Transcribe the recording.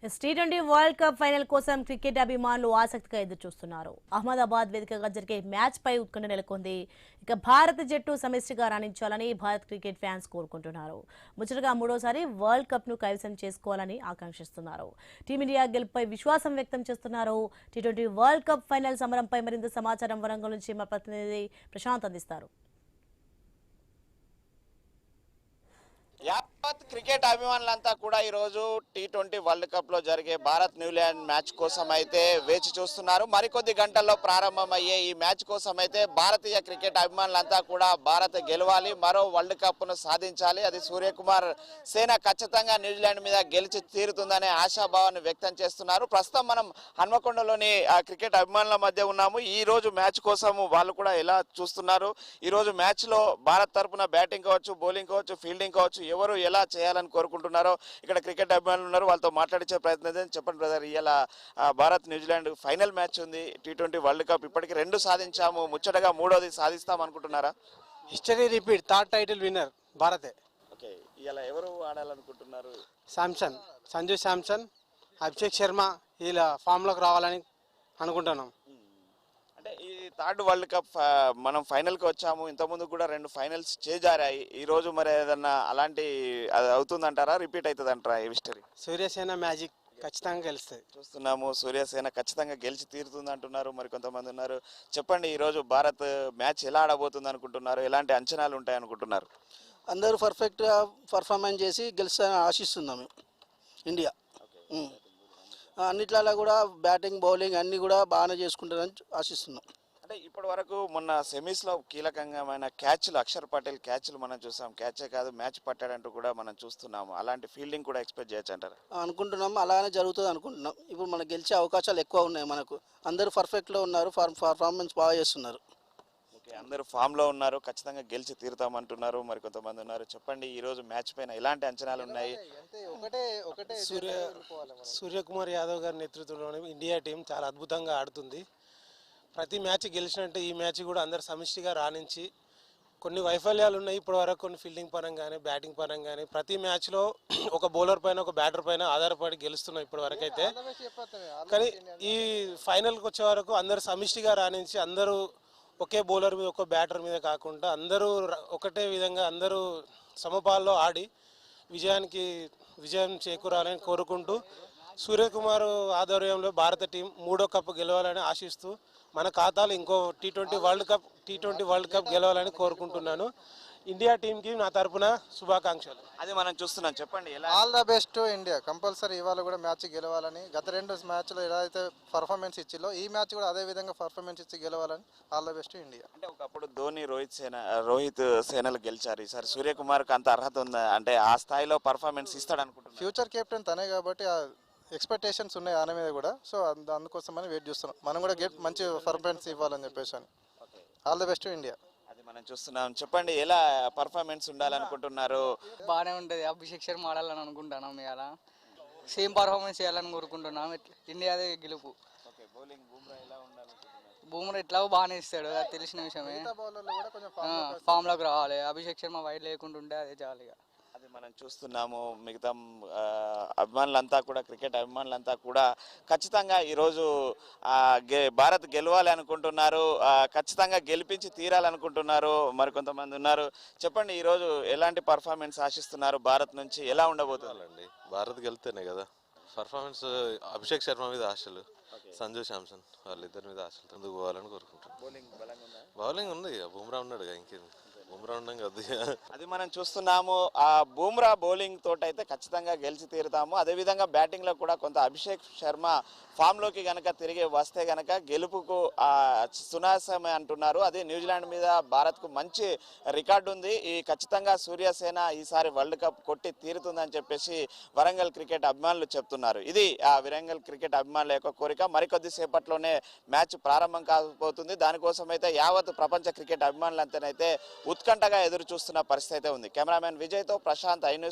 T20 world cup final కోసం cricket అభిమానులు ఆసక్తిగా ఎదురుచూస్తున్నారు. అహ్మదాబాద్ వేదికగా జరిగే మ్యాచ్ పై ఉత్కంఠ నెలకొంది. ఇక భారత జట్టు సమిష్టిగా రాణించాలని భారత్ క్రికెట్ ఫ్యాన్స్ కోరుకుంటున్నారు. ముచ్చటగా మూడోసారి వరల్డ్ కప్ ను కైవసం చేసుకోవాలని ఆకాంక్షిస్తున్నారు. టీమిండియా గెలుపుపై విశ్వాసం వ్యక్తం చేస్తున్నారు. టీ20 వరల్డ్ కప్ ఫైనల్ సమరంపై మరింత సమాచారం వరంగల్ నుంచి మా ప్రతినిధి ప్రశాంత్ అందిస్తారు. యావత్ క్రికెట్ అభిమానులంతా కూడా ఈరోజు టీ20 వరల్డ్ కప్ లో జరిగే భారత్ న్యూజిలాండ్ మ్యాచ్ కోసం అయితే వేచి చూస్తున్నారు. మరికొద్ది గంటల్లో ప్రారంభమయ్యే ఈ మ్యాచ్ కోసం అయితే భారతీయ క్రికెట్ అభిమానులంతా కూడా భారత్ గెలవాలి, మరో వరల్డ్ కప్ ను సాధించాలి, అది సూర్యకుమార్ సేన ఖచ్చితంగా న్యూజిలాండ్ మీద గెలిచి తీరుతుందనే ఆశాభావాన్ని వ్యక్తం చేస్తున్నారు. ప్రస్తుతం మనం హన్మకొండలోని క్రికెట్ అభిమానుల మధ్య ఉన్నాము. ఈ రోజు మ్యాచ్ కోసం వాళ్ళు కూడా ఎలా చూస్తున్నారు, ఈ రోజు మ్యాచ్ లో భారత్ తరఫున బ్యాటింగ్ కావచ్చు, బౌలింగ్ కావచ్చు, ఫీల్డింగ్ కావచ్చు, ఎవరు ఎలా చేయాలని కోరుకుంటున్నారో ఇక్కడ క్రికెట్ అభిమానులు ఉన్నారు. వాళ్ళతో మాట్లాడించే ప్రయత్నం చేద్దాం. చెప్పండి బ్రదర్, ఇలా భారత్ న్యూజిలాండ్ ఫైనల్ మ్యాచ్ ఉంది. టీ20 వరల్డ్ కప్ ఇప్పటికి 2 సాధించాము, ముచ్చటగా 3వది సాధిస్తాం అనుకుంటున్నారా? History repeat, third title winner భారతే. ఓకే, ఇలా ఎవరు ఆడాలనుకుంటున్నారు? సంజు శాంసన్, అభిషేక్ శర్మ ఇలా ఫామ్లోకి రావాలని అనుకుంటున్నాం. అంటే ఈ థర్డ్ వరల్డ్ కప్ మనం ఫైనల్కి వచ్చాము, ఇంతకుముందు కూడా 2 ఫైనల్స్ చేజారాయి. ఈ రోజు మరి ఏదన్నా అలాంటి అది అవుతుందంటారా, రిపీట్ అవుతుంది అంటారా ఈ హిస్టరీ? సూర్యసేన మ్యాజిక్ ఖచ్చితంగా గెలుస్తుంది. చూస్తున్నాము, సూర్యసేన ఖచ్చితంగా గెలిచి తీరుతుంది అంటున్నారు, మరి కొంతమంది ఉన్నారు. చెప్పండి, ఈరోజు భారత్ మ్యాచ్ ఎలా ఆడబోతుంది అనుకుంటున్నారు, ఎలాంటి అంచనాలు ఉంటాయి అనుకుంటున్నారు? అందరూ పర్ఫెక్ట్గా పర్ఫార్మెన్స్ చేసి గెలుస్తారని ఆశిస్తున్నాము. ఇండియా అన్నిట్లలో కూడా బ్యాటింగ్ బౌలింగ్ అన్నీ కూడా బాగానే చేసుకుంటారని ఆశిస్తున్నాం. అంటే ఇప్పటి వరకు మొన్న సెమీస్లో కీలకమైన క్యాచ్లు, అక్షర్ పటేల్ క్యాచ్లు మనం చూసాం. క్యాచే కాదు, మ్యాచ్ పట్టాడంటూ కూడా మనం చూస్తున్నాము. అలాంటి ఫీల్డింగ్ కూడా ఎక్స్పెక్ట్ చేయొచ్చు అంటారు? అనుకుంటున్నాం, అలానే జరుగుతుంది అనుకుంటున్నాం. ఇప్పుడు మనకు గెలిచే అవకాశాలు ఎక్కువ ఉన్నాయి. మనకు అందరూ పర్ఫెక్ట్లో ఉన్నారు, పర్ఫార్మెన్స్ బాగా చేస్తున్నారు. ఓకే, అందరూ ఫామ్లో ఉన్నారు, ఖచ్చితంగా గెలిచి తీరుతామంటున్నారు, మరి కొంతమంది ఉన్నారు. చెప్పండి, ఈరోజు మ్యాచ్ పైన ఎలాంటి అంచనాలు ఉన్నాయి? సూర్యకుమార్ యాదవ్ గారి నేతృత్వంలోని ఇండియా టీం చాలా అద్భుతంగా ఆడుతుంది. ప్రతి మ్యాచ్ గెలిచినట్టు ఈ మ్యాచ్ కూడా అందరు సమిష్టిగా రాణించి, కొన్ని వైఫల్యాలు ఉన్నాయి ఇప్పటి వరకు, కొన్ని ఫీల్డింగ్ పరంగా కానీ బ్యాటింగ్ పరంగా కానీ ప్రతి మ్యాచ్లో ఒక బౌలర్ పైన ఒక బ్యాటర్ పైన ఆధారపడి గెలుస్తున్నాం ఇప్పటి వరకు అయితే. కానీ ఈ ఫైనల్కి వచ్చే వరకు అందరు సమిష్టిగా రాణించి, అందరూ ఒకే బౌలర్ మీద ఒక్క బ్యాటర్ మీద కాకుండా అందరూ ఒకటే విధంగా అందరూ సమపాల్లో ఆడి విజయం చేకూరాలని కోరుకుంటూ, సూర్యకుమార్ ఆధ్వర్యంలో భారత టీం 3వ కప్ గెలవాలని ఆశిస్తూ, మన ఖాతాలో ఇంకో టీ20 వరల్డ్ కప్ గెలవాలని కోరుకుంటున్నాను. ఇండియా టీంకి నా తరపున శుభాకాంక్షలు. అది మనం చూస్తున్నాం. చెప్పండి, ఎలా? All the best to India. Compulsory ఇవాళ కూడా మ్యాచ్ గెలవాలని, గత 2 మ్యాచ్లో ఎలా అయితే పర్ఫార్మెన్స్ ఇచ్చిలో ఈ మ్యాచ్ కూడా అదే విధంగా పర్ఫార్మెన్స్ ఇచ్చి గెలవాలని. All the best to India. అంటే ఒకప్పుడు ధోని, రోహిత్ సేనలు గెలిచారు. ఈసారి సూర్యకుమార్కి అంత అర్హత ఉందా? అంటే ఆ స్థాయిలో పర్ఫార్మెన్స్ ఇస్తాడు అనుకుంటున్నాను. ఫ్యూచర్ కెప్టెన్ తనే కాబట్టి ఎక్స్పెక్టేషన్స్ ఉన్నాయి ఆయన మీద కూడా. సో అందుకోసమని వెయిట్ చేస్తున్నాం. మనం కూడా మంచి పర్ఫార్మెన్స్ ఇవ్వాలని చెప్పేసి అని. All the best to India. అది మనం చూస్తున్నాం. చెప్పండి, ఎలా పర్ఫార్మెన్స్ ఉండాలనుకుంటున్నారు? బాగానే ఉంటుంది. అభిషేక్ శర్మ ఆడాలని అనుకుంటున్నాం, ఇవాళ సేమ్ పర్ఫార్మెన్స్ చేయాలని కోరుకుంటున్నాం. ఇండియాదే గెలుపు. బూమ్రా ఎట్లా బాగానే ఇస్తాడు, అది తెలిసిన విషయమే. ఫామ్లోకి రావాలి. అభిషేక్ శర్మ వైడ్ లేకుండా ఉంటే అదే చాలు. ఇక అది మనం చూస్తున్నాము. మిగతా అభిమానులంతా కూడా, క్రికెట్ అభిమానులంతా కూడా ఖచ్చితంగా ఈరోజు భారత్ గెలవాలి అనుకుంటున్నారు, ఖచ్చితంగా గెలిపించి తీరాలనుకుంటున్నారు. మరి కొంతమంది ఉన్నారు. చెప్పండి, ఈరోజు ఎలాంటి పర్ఫార్మెన్స్ ఆశిస్తున్నారు భారత్ నుంచి, ఎలా ఉండబోతుందండి? భారత్ గెలితేనే కదా పర్ఫార్మెన్స్. అభిషేక్ శర్మ మీద ఆశలు, సంజు శాంసన్ వాళ్ళిద్దరి మీద ఆశలు ముందుకు పోవాలని కోరుకుంటున్నాను. బౌలింగ్ ఉంది, బుమ్రా ఉన్నాడు, ఇంకేంది, బుమ్రా ఉండడం కదా. అది మనం చూస్తున్నాము. ఆ బుమ్రా బౌలింగ్ తోటి అయితే ఖచ్చితంగా గెలిచి తీరుతాము. అదేవిధంగా బ్యాటింగ్లో కూడా కొంత అభిషేక్ శర్మ ఫామ్లోకి కనుక తిరిగి వస్తే కనుక గెలుపుకు సునాసమే అంటున్నారు. అదే న్యూజిలాండ్ మీద భారత్కు మంచి రికార్డు ఉంది. ఈ ఖచ్చితంగా సూర్యసేన ఈసారి వరల్డ్ కప్ కొట్టి తీరుతుందని చెప్పేసి వరంగల్ క్రికెట్ అభిమానులు చెప్తున్నారు. ఇది ఆ వరంగల్ క్రికెట్ అభిమానుల యొక్క కోరిక. మరికొద్ది సేపట్లోనే మ్యాచ్ ప్రారంభం కాబోతుంది. దానికోసం అయితే యావత్ ప్రపంచ క్రికెట్ అభిమానులంతానైతే ఉత్కంఠగా ఎదురు చూస్తున్న పరిస్థితి అయితే ఉంది. కెమెరామెన్ విజయ్తో ప్రశాంత్, ఐ న్యూస్.